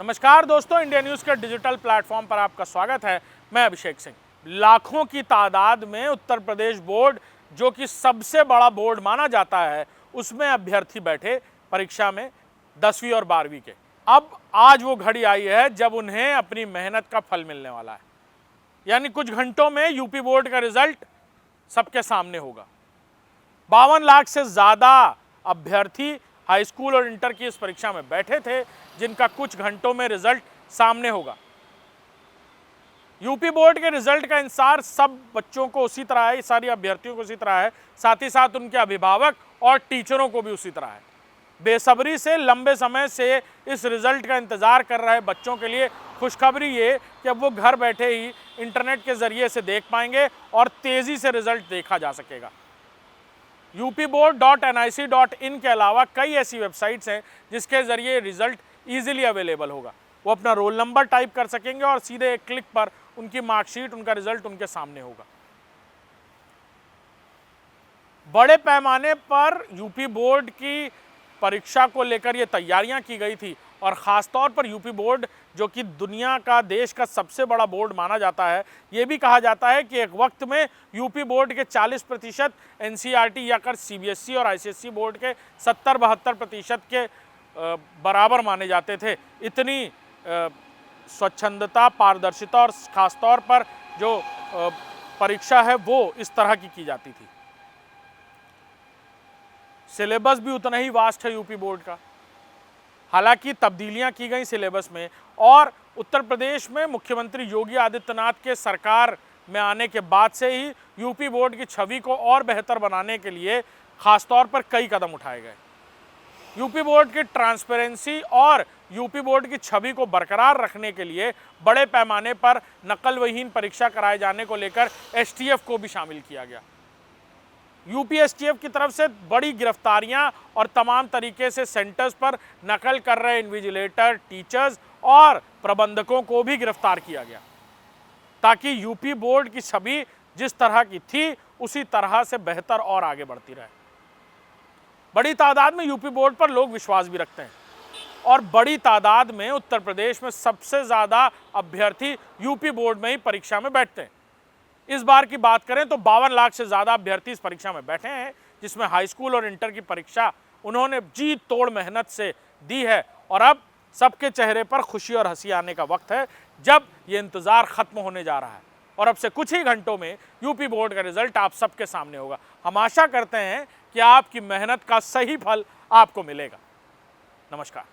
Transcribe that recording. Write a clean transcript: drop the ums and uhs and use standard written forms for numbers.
नमस्कार दोस्तों, India news के डिजिटल प्लेटफॉर्म पर आपका स्वागत है। मैं अभिषेक सिंह। लाखों की तादाद में उत्तर प्रदेश बोर्ड, जो कि सबसे बड़ा बोर्ड माना जाता है, उसमें अभ्यर्थी बैठे परीक्षा में 10वीं और 12वीं के। अब आज वो घड़ी आई है जब उन्हें अपनी मेहनत का फल मिलने वाला है। यानी कुछ घंटों में यूपी बोर्ड का रिजल्ट सबके सामने होगा। 52 लाख से ज़्यादा अभ्यर्थी हाई स्कूल और इंटर की इस परीक्षा में बैठे थे, जिनका कुछ घंटों में रिजल्ट सामने होगा। यूपी बोर्ड के रिजल्ट का इंतजार सब बच्चों को उसी तरह है, सारी अभ्यर्थियों को उसी तरह है, साथ ही साथ उनके अभिभावक और टीचरों को भी उसी तरह है। बेसब्री से लंबे समय से इस रिजल्ट का इंतजार कर रहे बच्चों के लिए खुशखबरी ये कि अब वो घर बैठे ही इंटरनेट के जरिए से देख पाएंगे और तेजी से रिजल्ट देखा जा सकेगा। upboard.nic.in के अलावा कई ऐसी वेबसाइट्स हैं जिसके जरिए रिजल्ट इजीली अवेलेबल होगा। वो अपना रोल नंबर टाइप कर सकेंगे और सीधे एक क्लिक पर उनकी मार्कशीट, उनका रिजल्ट उनके सामने होगा। बड़े पैमाने पर यूपी बोर्ड की परीक्षा को लेकर ये तैयारियां की गई थी और ख़ासतौर पर यूपी बोर्ड, जो कि दुनिया का, देश का सबसे बड़ा बोर्ड माना जाता है, ये भी कहा जाता है कि एक वक्त में यूपी बोर्ड के 40% एनसीईआरटी या कर सीबीएसई और आईसीएसई बोर्ड के 70-72% के बराबर माने जाते थे। इतनी स्वच्छंदता, पारदर्शिता और ख़ासतौर पर जो परीक्षा है वो इस तरह की जाती थी। सिलेबस भी उतना ही वास्ट है यूपी बोर्ड का। हालांकि तब्दीलियां की गई सिलेबस में और उत्तर प्रदेश में मुख्यमंत्री योगी आदित्यनाथ के सरकार में आने के बाद से ही यूपी बोर्ड की छवि को और बेहतर बनाने के लिए खासतौर पर कई कदम उठाए गए। यूपी बोर्ड की ट्रांसपेरेंसी और यूपी बोर्ड की छवि को बरकरार रखने के लिए बड़े पैमाने पर नकलविहीन परीक्षा कराए जाने को लेकर एसटीएफ को भी शामिल किया गया। यूपी एसटीएफ की तरफ से बड़ी गिरफ्तारियां और तमाम तरीके से सेंटर्स पर नकल कर रहे इन्विजिलेटर, टीचर्स और प्रबंधकों को भी गिरफ्तार किया गया, ताकि यूपी बोर्ड की छवि जिस तरह की थी उसी तरह से बेहतर और आगे बढ़ती रहे। बड़ी तादाद में यूपी बोर्ड पर लोग विश्वास भी रखते हैं और बड़ी तादाद में उत्तर प्रदेश में सबसे ज़्यादा अभ्यर्थी यूपी बोर्ड में ही परीक्षा में बैठते हैं। इस बार की बात करें तो 52 लाख से ज़्यादा अभ्यर्थी इस परीक्षा में बैठे हैं, जिसमें हाई स्कूल और इंटर की परीक्षा उन्होंने जी तोड़ मेहनत से दी है और अब सबके चेहरे पर खुशी और हंसी आने का वक्त है, जब ये इंतज़ार ख़त्म होने जा रहा है और अब से कुछ ही घंटों में यूपी बोर्ड का रिजल्ट आप सबके सामने होगा। हम आशा करते हैं कि आपकी मेहनत का सही फल आपको मिलेगा। नमस्कार।